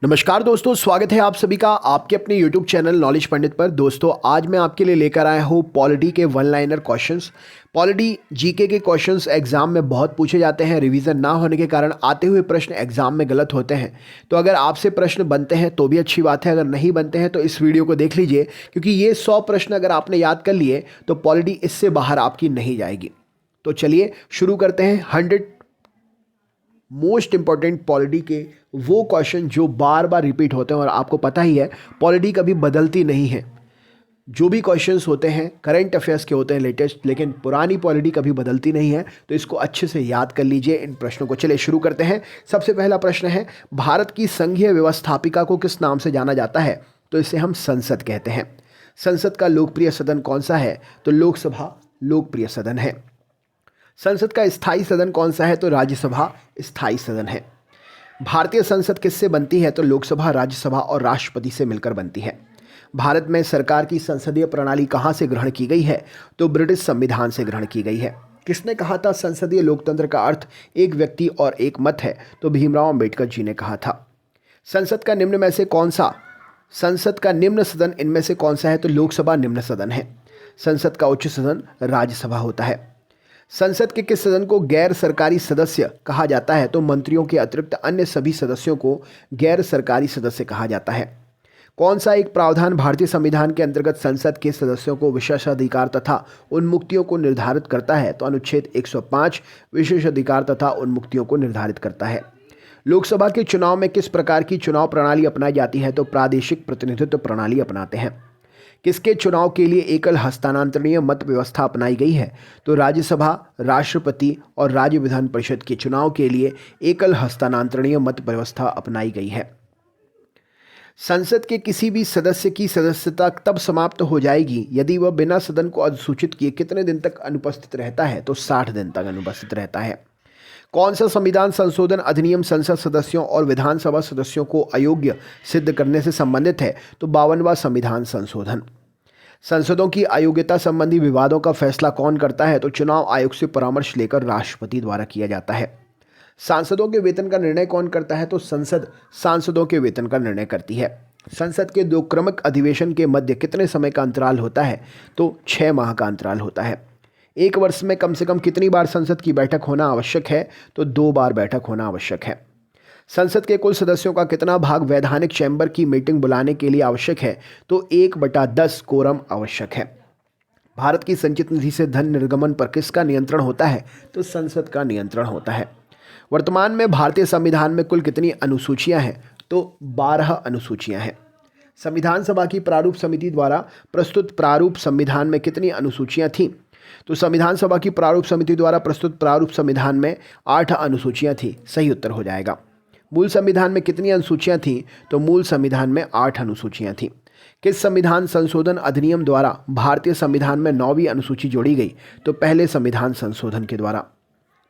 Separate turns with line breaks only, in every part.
नमस्कार दोस्तों, स्वागत है आप सभी का आपके अपने YouTube चैनल नॉलेज पंडित पर। दोस्तों, आज मैं आपके लिए लेकर आया हूँ पॉलिटी के one liner questions. Polity GK के क्वेश्चंस एग्जाम में बहुत पूछे जाते हैं। रिवीजन ना होने के कारण आते हुए प्रश्न एग्जाम में गलत होते हैं। तो अगर आपसे प्रश्न बनते हैं तो भी अच्छी बात है, अगर नहीं बनते हैं तो इस वीडियो को देख लीजिए, क्योंकि ये 100 प्रश्न अगर आपने याद कर लिए तो पॉलिटी इससे बाहर आपकी नहीं जाएगी। तो चलिए शुरू करते हैं 100 मोस्ट इंपॉर्टेंट पॉलिटी के वो क्वेश्चन जो बार बार रिपीट होते हैं। और आपको पता ही है पॉलिटी कभी बदलती नहीं है। जो भी क्वेश्चंस होते हैं करंट अफेयर्स के होते हैं लेटेस्ट, लेकिन पुरानी पॉलिटी कभी बदलती नहीं है। तो इसको अच्छे से याद कर लीजिए इन प्रश्नों को। चलिए शुरू करते हैं। सबसे पहला प्रश्न है, भारत की संघीय व्यवस्थापिका को किस नाम से जाना जाता है? तो इसे हम संसद कहते हैं। संसद का लोकप्रिय सदन कौन सा है? तो लोकसभा लोकप्रिय सदन है। संसद का स्थायी सदन कौन सा है? तो राज्यसभा स्थायी सदन है। भारतीय संसद किससे बनती है? तो लोकसभा, राज्यसभा और राष्ट्रपति से मिलकर बनती है। भारत में सरकार की संसदीय प्रणाली कहाँ से ग्रहण की गई है? तो ब्रिटिश संविधान से ग्रहण की गई है। किसने कहा था संसदीय लोकतंत्र का अर्थ एक व्यक्ति और एक मत है? तो भीमराव अंबेडकर जी ने कहा था। संसद का निम्न में से कौन सा संसद का निम्न सदन इनमें से कौन सा है? तो लोकसभा निम्न सदन है। संसद का उच्च सदन राज्यसभा होता है। संसद के किस सदन को गैर सरकारी सदस्य कहा जाता है? तो मंत्रियों के अतिरिक्त अन्य सभी सदस्यों को गैर सरकारी सदस्य कहा जाता है। कौन सा एक प्रावधान भारतीय संविधान के अंतर्गत संसद के सदस्यों को विशेषाधिकार तथा उन्मुक्तियों को निर्धारित करता है? तो अनुच्छेद 105 विशेषाधिकार तथा उन्मुक्तियों को निर्धारित करता है। लोकसभा के चुनाव में किस प्रकार की चुनाव प्रणाली अपनाई जाती है? तो प्रादेशिक प्रतिनिधित्व प्रणाली अपनाते हैं। किसके चुनाव के लिए एकल हस्तांतरणीय मत व्यवस्था अपनाई गई है? तो राज्यसभा, राष्ट्रपति और राज्य विधान परिषद के चुनाव के लिए एकल हस्तांतरणीय मत व्यवस्था अपनाई गई है। संसद के किसी भी सदस्य की सदस्यता तब समाप्त हो जाएगी यदि वह बिना सदन को अधिसूचित किए कितने दिन तक अनुपस्थित रहता है? तो 60 दिन तक अनुपस्थित रहता है। कौन सा संविधान संशोधन अधिनियम संसद सदस्यों और विधानसभा सदस्यों को अयोग्य सिद्ध करने से संबंधित है? तो 52वां संविधान संशोधन। संसदों की अयोग्यता संबंधी विवादों का फैसला कौन करता है? तो चुनाव आयोग से परामर्श लेकर राष्ट्रपति द्वारा किया जाता है। सांसदों के वेतन का निर्णय कौन करता है? तो संसद सांसदों के वेतन का निर्णय करती है। संसद के 2 क्रमिक अधिवेशन के मध्य कितने समय का अंतराल होता है? तो 6 माह का अंतराल होता है। एक वर्ष में कम से कम कितनी बार संसद की बैठक होना आवश्यक है? तो 2 बार बैठक होना आवश्यक है। संसद के कुल सदस्यों का कितना भाग वैधानिक चैम्बर की मीटिंग बुलाने के लिए आवश्यक है? तो 1/10 कोरम आवश्यक है। भारत की संचित निधि से धन निर्गमन पर किसका नियंत्रण होता है? तो संसद का नियंत्रण होता है। वर्तमान में भारतीय संविधान में कुल कितनी अनुसूचियां हैं? तो 12 अनुसूचियां हैं। संविधान सभा की प्रारूप समिति द्वारा प्रस्तुत प्रारूप संविधान में कितनी अनुसूचियां थीं? तो संविधान सभा की प्रारूप समिति द्वारा प्रस्तुत प्रारूप संविधान में 8 अनुसूचियां थी। सही उत्तर हो जाएगा। मूल संविधान में कितनी अनुसूचियां थीं? तो मूल संविधान में 8 अनुसूचियां थीं। किस संविधान संशोधन अधिनियम द्वारा भारतीय संविधान में 9वीं अनुसूची जोड़ी गई? तो पहले संविधान संशोधन के द्वारा।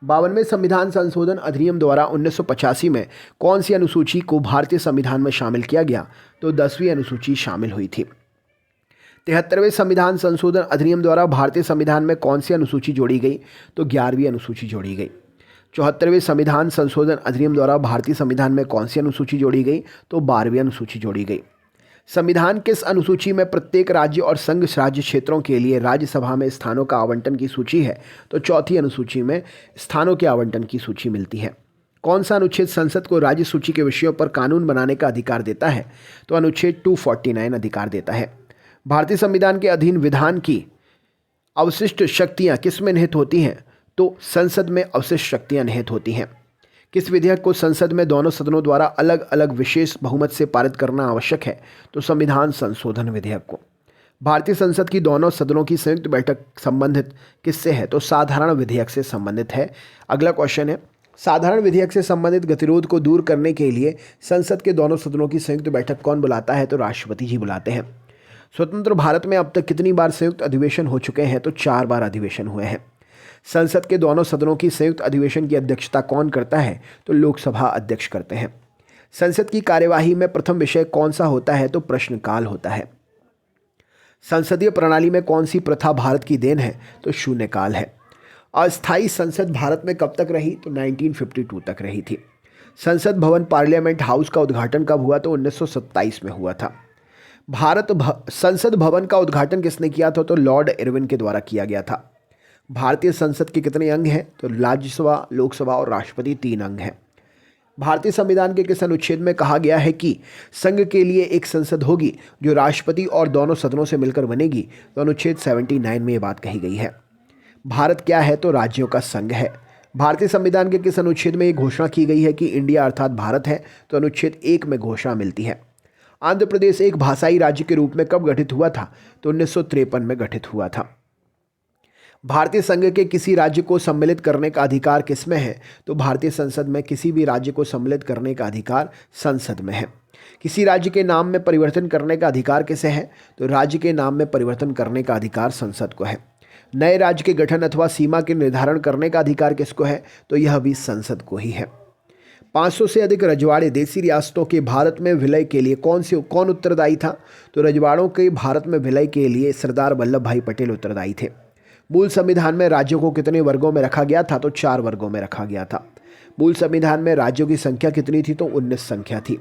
52वें संविधान संशोधन अधिनियम द्वारा 1985 में कौन सी अनुसूची को भारतीय संविधान में शामिल किया गया? तो 10वीं अनुसूची शामिल हुई थी। 73वें संविधान संशोधन अधिनियम द्वारा भारतीय संविधान में कौन सी अनुसूची जोड़ी गई? तो 11वीं अनुसूची जोड़ी गई। 74वें संविधान संशोधन अधिनियम द्वारा भारतीय संविधान में कौन सी अनुसूची जोड़ी गई? तो 12वीं अनुसूची जोड़ी गई। संविधान किस अनुसूची में प्रत्येक राज्य और संघ राज्य क्षेत्रों के लिए राज्यसभा में स्थानों का आवंटन की सूची है? तो 4थी अनुसूची में स्थानों के आवंटन की सूची मिलती है। कौन सा अनुच्छेद संसद को राज्य सूची के विषयों पर कानून बनाने का अधिकार देता है? तो अनुच्छेद 249 अधिकार देता है। भारतीय संविधान के अधीन विधान की अवशिष्ट शक्तियाँ किस में निहित होती हैं? तो संसद में अवशिष्ट शक्तियाँ निहित होती हैं। किस विधेयक को संसद में दोनों सदनों द्वारा अलग अलग विशेष बहुमत से पारित करना आवश्यक है? तो संविधान संशोधन विधेयक को। भारतीय संसद की दोनों सदनों की संयुक्त बैठक संबंधित किससे है? तो साधारण विधेयक से संबंधित है। अगला क्वेश्चन है, साधारण विधेयक से संबंधित गतिरोध को दूर करने के लिए संसद के दोनों सदनों की संयुक्त बैठक कौन बुलाता है? तो राष्ट्रपति जी बुलाते हैं। स्वतंत्र भारत में अब तक कितनी बार संयुक्त अधिवेशन हो चुके हैं? तो 4 बार अधिवेशन हुए हैं। संसद के दोनों सदनों की संयुक्त अधिवेशन की अध्यक्षता कौन करता है? तो लोकसभा अध्यक्ष करते हैं। संसद की कार्यवाही में प्रथम विषय कौन सा होता है? तो प्रश्नकाल होता है। संसदीय प्रणाली में कौन सी प्रथा भारत की देन है? तो शून्यकाल है। अस्थायी संसद भारत में कब तक रही? तो 1952 तक रही थी। संसद भवन पार्लियामेंट हाउस का उद्घाटन कब हुआ? तो 1927 में हुआ था। संसद भवन का उद्घाटन किसने किया था? तो लॉर्ड इरविन के द्वारा किया गया था। भारतीय संसद के कितने अंग हैं? तो राज्यसभा, लोकसभा और राष्ट्रपति 3 अंग हैं। भारतीय संविधान के किस अनुच्छेद में कहा गया है कि संघ के लिए एक संसद होगी जो राष्ट्रपति और दोनों सदनों से मिलकर बनेगी? तो अनुच्छेद 79 में ये बात कही गई है। भारत क्या है? तो राज्यों का संघ है। भारतीय संविधान के किस अनुच्छेद में ये घोषणा की गई है कि इंडिया अर्थात भारत है? तो अनुच्छेद 1 में घोषणा मिलती है। आंध्र प्रदेश एक भाषाई राज्य के रूप में कब गठित हुआ था? तो 1953 में गठित हुआ था। भारतीय संघ के किसी राज्य को सम्मिलित करने का अधिकार किसमें है? तो भारतीय संसद में किसी भी राज्य को सम्मिलित करने का अधिकार संसद में है। किसी राज्य के नाम में परिवर्तन करने का अधिकार किसे है? तो राज्य के नाम में परिवर्तन करने का अधिकार संसद को है। नए राज्य के गठन अथवा सीमा के निर्धारण करने का अधिकार किसको है? तो यह भी संसद को ही है। 500 से अधिक रजवाड़े देसी रियासतों के भारत में विलय के लिए कौन उत्तरदायी था? तो रजवाड़ों के भारत में विलय के लिए सरदार वल्लभ भाई पटेल उत्तरदायी थे। मूल संविधान में राज्यों को कितने वर्गों में रखा गया था? तो 4 वर्गों में रखा गया था। मूल संविधान में राज्यों की संख्या कितनी थी? तो 19 संख्या थी।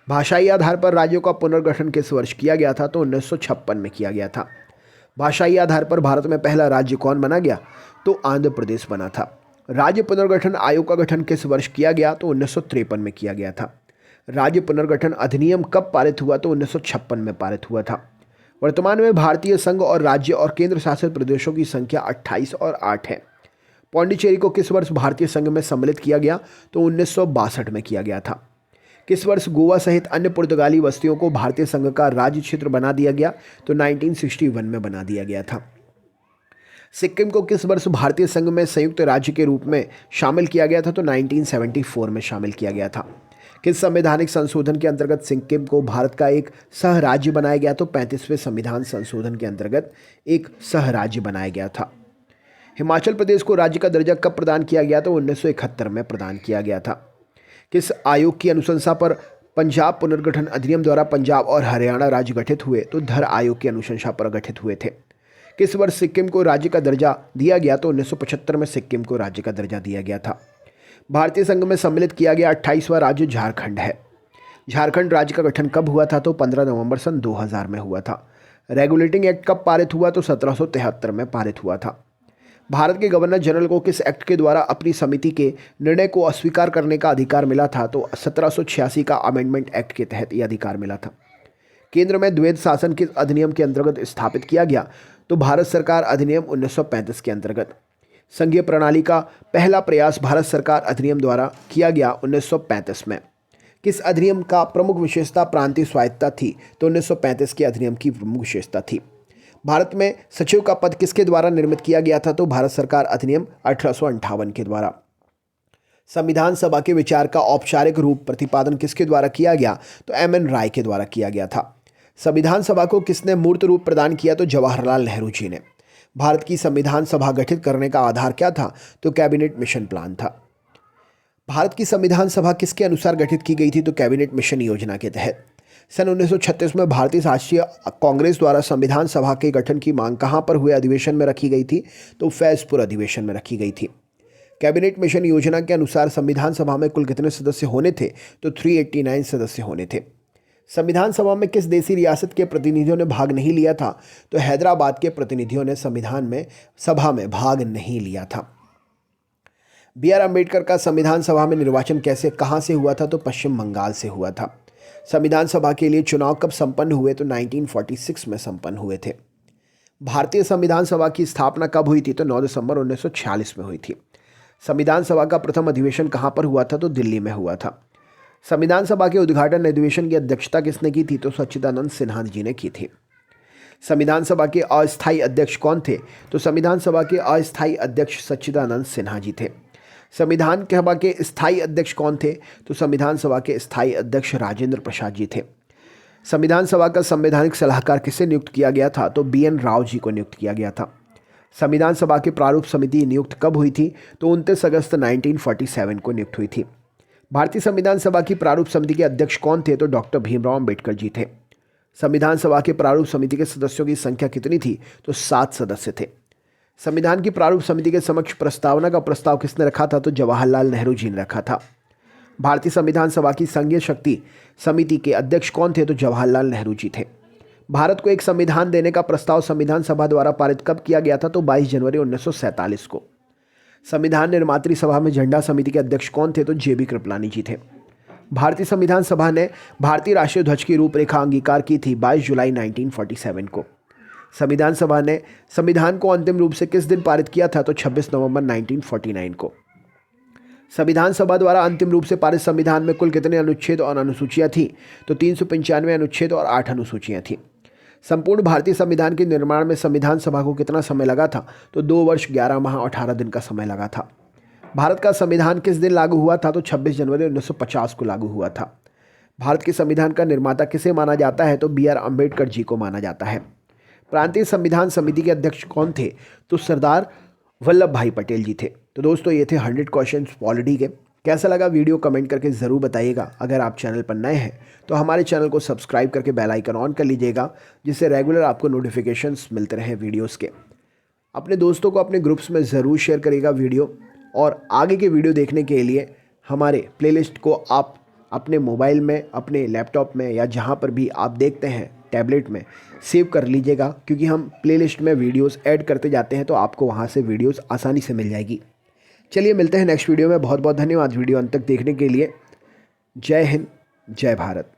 भाषाई आधार पर राज्यों का पुनर्गठन किस वर्ष किया गया था? तो 1956 में किया गया था। भाषाई आधार पर भारत में पहला राज्य कौन बना गया? तो आंध्र प्रदेश बना था। राज्य पुनर्गठन आयोग का गठन किस वर्ष किया गया? तो 1953 में किया गया था। राज्य पुनर्गठन अधिनियम कब पारित हुआ? तो 1956 में पारित हुआ था। वर्तमान में भारतीय संघ और राज्य और केंद्र शासित प्रदेशों की संख्या 28 और 8 है। पौंडीचेरी को किस वर्ष भारतीय संघ में सम्मिलित किया गया? तो 1962 में किया गया था। किस वर्ष गोवा सहित अन्य पुर्तगाली बस्तियों को भारतीय संघ का राज्य क्षेत्र बना दिया गया? तो 1961 में बना दिया गया था। सिक्किम को किस वर्ष भारतीय संघ में संयुक्त राज्य के रूप में शामिल किया गया था? तो 1974 में शामिल किया गया था। किस संवैधानिक संशोधन के अंतर्गत सिक्किम को भारत का एक सह राज्य बनाया गया? तो 35वें संविधान संशोधन के अंतर्गत एक सह राज्य बनाया गया था। हिमाचल प्रदेश को राज्य का दर्जा कब प्रदान किया गया? तो 1971 में प्रदान किया गया था। किस आयोग की अनुशंसा पर पंजाब पुनर्गठन अधिनियम द्वारा पंजाब और हरियाणा राज्य गठित हुए? तो धर आयोग की अनुशंसा पर गठित हुए थे। किस वर्ष सिक्किम को राज्य का दर्जा दिया गया? तो 1975 में सिक्किम को राज्य का दर्जा दिया गया था। भारतीय संघ में सम्मिलित किया गया 28वां राज्य झारखंड है। झारखंड राज्य का गठन कब हुआ था? तो 15 नवंबर सन 2000 में हुआ था। रेगुलेटिंग एक्ट कब पारित हुआ? तो 1773 में पारित हुआ था। भारत के गवर्नर जनरल को किस एक्ट के द्वारा अपनी समिति के निर्णय को अस्वीकार करने का अधिकार मिला था? तो 1786 का अमेंडमेंट एक्ट के तहत यह अधिकार मिला था। केंद्र में द्वैध शासन किस अधिनियम के अंतर्गत स्थापित किया गया? तो भारत सरकार अधिनियम 1935 के अंतर्गत। संघीय प्रणाली का पहला प्रयास भारत सरकार अधिनियम द्वारा किया गया 1935 में। किस अधिनियम का प्रमुख विशेषता प्रांतीय स्वायत्तता थी? तो 1935 के अधिनियम की प्रमुख विशेषता थी। भारत में सचिव का पद किसके द्वारा निर्मित किया गया था? तो भारत सरकार अधिनियम 1858 के द्वारा। संविधान सभा के विचार का औपचारिक रूप प्रतिपादन किसके द्वारा किया गया? तो एम.एन. राय के द्वारा किया गया था। संविधान सभा को किसने मूर्त रूप प्रदान किया? तो जवाहरलाल नेहरू जी ने। भारत की संविधान सभा गठित करने का आधार क्या था? तो कैबिनेट मिशन प्लान था। भारत की संविधान सभा किसके अनुसार गठित की गई थी? तो कैबिनेट मिशन योजना के तहत। सन 1936 में भारतीय राष्ट्रीय कांग्रेस द्वारा संविधान सभा के गठन की मांग कहां पर हुए अधिवेशन में रखी गई थी? तो फैजपुर अधिवेशन में रखी गई थी। कैबिनेट मिशन योजना के अनुसार संविधान सभा में कुल कितने सदस्य होने थे? तो 389 सदस्य होने थे। संविधान सभा में किस देसी रियासत के प्रतिनिधियों ने भाग नहीं लिया था? तो हैदराबाद के प्रतिनिधियों ने संविधान में सभा में भाग नहीं लिया था। बी.आर. अम्बेडकर का संविधान सभा में निर्वाचन कहां से हुआ था? तो पश्चिम बंगाल से हुआ था। संविधान सभा के लिए चुनाव कब संपन्न हुए? तो 1946 में संपन्न हुए थे। भारतीय संविधान सभा की स्थापना कब हुई थी? तो 9 दिसंबर 1946 में हुई थी। संविधान सभा का प्रथम अधिवेशन कहां पर हुआ था? तो दिल्ली में हुआ था। संविधान सभा के उद्घाटन अधिवेशन की अध्यक्षता किसने की थी? तो सच्चिदानंद सिन्हा जी ने की थी। संविधान सभा के अस्थायी अध्यक्ष कौन थे? तो संविधान सभा के अस्थायी अध्यक्ष सच्चिदानंद सिन्हा जी थे। संविधान सभा के स्थायी अध्यक्ष कौन थे? तो संविधान सभा के स्थायी अध्यक्ष राजेंद्र प्रसाद जी थे। संविधान सभा का संवैधानिक सलाहकार किसे नियुक्त किया गया था? तो बी.एन. राव जी को नियुक्त किया गया था। संविधान सभा की प्रारूप समिति नियुक्त कब हुई थी? तो 29 अगस्त 1947 को नियुक्त हुई थी। भारतीय संविधान सभा की प्रारूप समिति के अध्यक्ष कौन थे? तो डॉक्टर भीमराव अम्बेडकर जी थे। संविधान सभा के प्रारूप समिति के सदस्यों की संख्या कितनी थी? तो 7 सदस्य थे। संविधान की प्रारूप समिति के समक्ष प्रस्तावना का प्रस्ताव किसने रखा था? तो जवाहरलाल नेहरू जी ने रखा था। भारतीय संविधान सभा की संघीय शक्ति समिति के अध्यक्ष कौन थे? तो जवाहरलाल नेहरू जी थे। भारत को एक संविधान देने का प्रस्ताव संविधान सभा द्वारा पारित कब किया गया था? तो 22 जनवरी 1947 को। संविधान निर्मात्री सभा में झंडा समिति के अध्यक्ष कौन थे? तो जेबी कृपलानी जी थे। भारतीय संविधान सभा ने भारतीय राष्ट्रीय ध्वज की रूपरेखा अंगीकार की थी 22 जुलाई 1947 को। संविधान सभा ने संविधान को अंतिम रूप से किस दिन पारित किया था? तो 26 नवंबर 1949 को। संविधान सभा द्वारा अंतिम रूप से पारित संविधान में कुल कितने अनुच्छेद और अनुसूचियां थी? तो 395 अनुच्छेद और 8 अनुसूचियां थी। संपूर्ण भारतीय संविधान के निर्माण में संविधान सभा को कितना समय लगा था? तो 2 वर्ष 11 माह 18 दिन का समय लगा था। भारत का संविधान किस दिन लागू हुआ था? तो 26 जनवरी 1950 को लागू हुआ था। भारत के संविधान का निर्माता किसे माना जाता है? तो BR अम्बेडकर जी को माना जाता है। प्रांतीय संविधान समिति के अध्यक्ष कौन थे? तो सरदार वल्लभ भाई पटेल जी थे। तो दोस्तों ये थे 100 क्वेश्चंस पॉलिटी के। कैसा लगा वीडियो कमेंट करके ज़रूर बताइएगा। अगर आप चैनल पर नए हैं तो हमारे चैनल को सब्सक्राइब करके बेल आइकन ऑन कर लीजिएगा, जिससे रेगुलर आपको नोटिफिकेशंस मिलते रहें वीडियोस के। अपने दोस्तों को अपने ग्रुप्स में ज़रूर शेयर करिएगा वीडियो, और आगे के वीडियो देखने के लिए हमारे प्लेलिस्ट को आप अपने मोबाइल में, अपने लैपटॉप में या जहाँ पर भी आप देखते हैं टैबलेट में सेव कर लीजिएगा, क्योंकि हम प्लेलिस्ट में वीडियोस ऐड करते जाते हैं तो आपको वहाँ से वीडियोस आसानी से मिल जाएगी। चलिए मिलते हैं नेक्स्ट वीडियो में। बहुत बहुत धन्यवाद वीडियो अंत तक देखने के लिए। जय हिंद, जय भारत।